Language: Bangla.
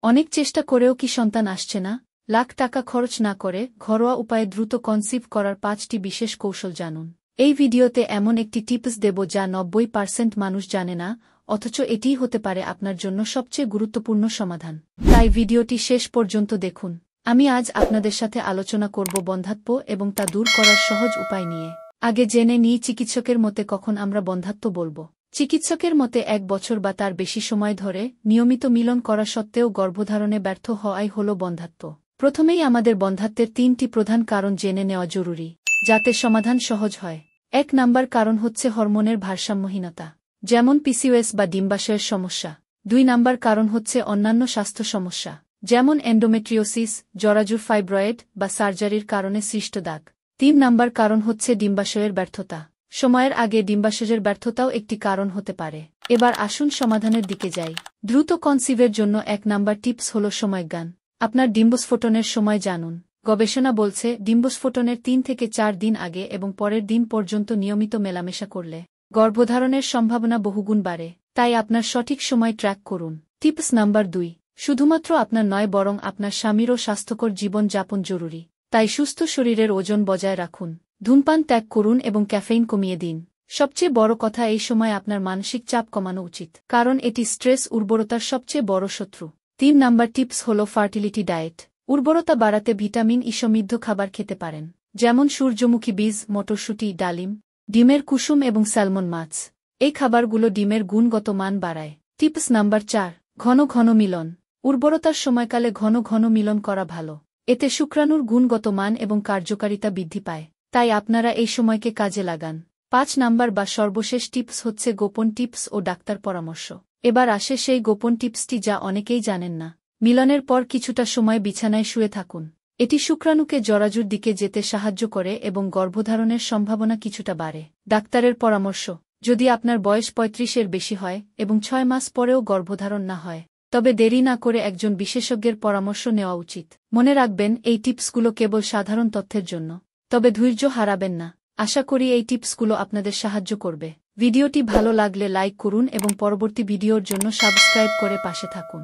অনেক চেষ্টা করেও কি সন্তান আসছে না? লাখ টাকা খরচ না করে ঘরোয়া উপায়ে দ্রুত কনসিভ করার 5টি বিশেষ কৌশল জানুন। এই ভিডিওতে এমন একটি টিপস দেব যা 90% মানুষ জানে না, অথচ এটিই হতে পারে আপনার জন্য সবচেয়ে গুরুত্বপূর্ণ সমাধান। তাই ভিডিওটি শেষ পর্যন্ত দেখুন। আমি আজ আপনাদের সাথে আলোচনা করব বন্ধ্যাত্ব এবং তা দূর করার সহজ উপায় নিয়ে। আগে জেনে নিই চিকিৎসকের মতে কখন আমরা বন্ধ্যাত্ব বলব। চিকিৎসকের মতে 1 বছর বা তার বেশি সময় ধরে নিয়মিত মিলন করা সত্ত্বেও গর্ভধারণে ব্যর্থ হওয়াই হল বন্ধ্যাত্ব। প্রথমেই আমাদের বন্ধ্যাত্বের 3টি প্রধান কারণ জেনে নেওয়া জরুরি, যাতে সমাধান সহজ হয়। 1 নাম্বার কারণ হচ্ছে হরমোনের ভারসাম্যহীনতা, যেমন পিসিওএস বা ডিম্বাশয়ের সমস্যা। 2 নাম্বার কারণ হচ্ছে অন্যান্য স্বাস্থ্য সমস্যা, যেমন এন্ডোমেট্রিওসিস, জরাজুর ফাইব্রয়েড বা সার্জারির কারণে সৃষ্ট দাগ। 3 নাম্বার কারণ হচ্ছে ডিম্বাশয়ের ব্যর্থতা। সময়ের আগে ডিম্বাশয়ের ব্যর্থতাও একটি কারণ হতে পারে। এবার আসুন সমাধানের দিকে যাই। দ্রুত কনসিভের জন্য 1 নাম্বার টিপস হল সময়জ্ঞান। আপনার ডিম্বস্ফোটনের সময় জানুন। গবেষণা বলছে ডিম্বস্ফোটনের 3 থেকে 4 দিন আগে এবং পরের দিন পর্যন্ত নিয়মিত মেলামেশা করলে গর্ভধারণের সম্ভাবনা বহুগুণ বাড়ে। তাই আপনার সঠিক সময় ট্র্যাক করুন। টিপস নাম্বার 2, শুধুমাত্র আপনার নয় বরং আপনার স্বামীরও স্বাস্থ্যকর জীবন যাপন জরুরি। তাই সুস্থ শরীরের ওজন বজায় রাখুন। ধূমপান ত্যাগ করুন এবং ক্যাফেইন কমিয়ে দিন। সবচেয়ে বড় কথা, এই সময় আপনার মানসিক চাপ কমানো উচিত, কারণ এটি স্ট্রেস উর্বরতার সবচেয়ে বড় শত্রু। 3 নাম্বার টিপস হল ফার্টিলিটি ডায়েট। উর্বরতা বাড়াতে ভিটামিন ই সমৃদ্ধ খাবার খেতে পারেন, যেমন সূর্যমুখী বীজ, মটরশুঁটি, ডালিম, ডিমের কুসুম এবং স্যালমন মাছ। এই খাবারগুলো ডিমের গুণগত মান বাড়ায়। টিপস নাম্বার 4, ঘন ঘন মিলন। উর্বরতার সময়কালে ঘন ঘন মিলন করা ভালো। এতে শুক্রাণুর গুণগত মান এবং কার্যকারিতা বৃদ্ধি পায়। তাই আপনারা এই সময়কে কাজে লাগান। 5 নাম্বার বা সর্বশেষ টিপস হচ্ছে গোপন টিপস ও ডাক্তার পরামর্শ। এবার আসে সেই গোপন টিপসটি যা অনেকেই জানেন না। মিলনের পর কিছুটা সময় বিছানায় শুয়ে থাকুন। এটি শুক্রাণুকে জরাজুর দিকে যেতে সাহায্য করে এবং গর্ভধারণের সম্ভাবনা কিছুটা বাড়ে। ডাক্তারের পরামর্শ: যদি আপনার বয়স 35-এর বেশি হয় এবং 6 মাস পরেও গর্ভধারণ না হয়, তবে দেরি না করে একজন বিশেষজ্ঞের পরামর্শ নেওয়া উচিত। মনে রাখবেন, এই টিপসগুলো কেবল সাধারণ তথ্যের জন্য, তবে ধৈর্য হারাবেন না। আশা করি এই টিপসগুলো আপনাদের সাহায্য করবে। ভিডিওটি ভালো লাগলে লাইক করুন এবং পরবর্তী ভিডিওর জন্য সাবস্ক্রাইব করে পাশে থাকুন।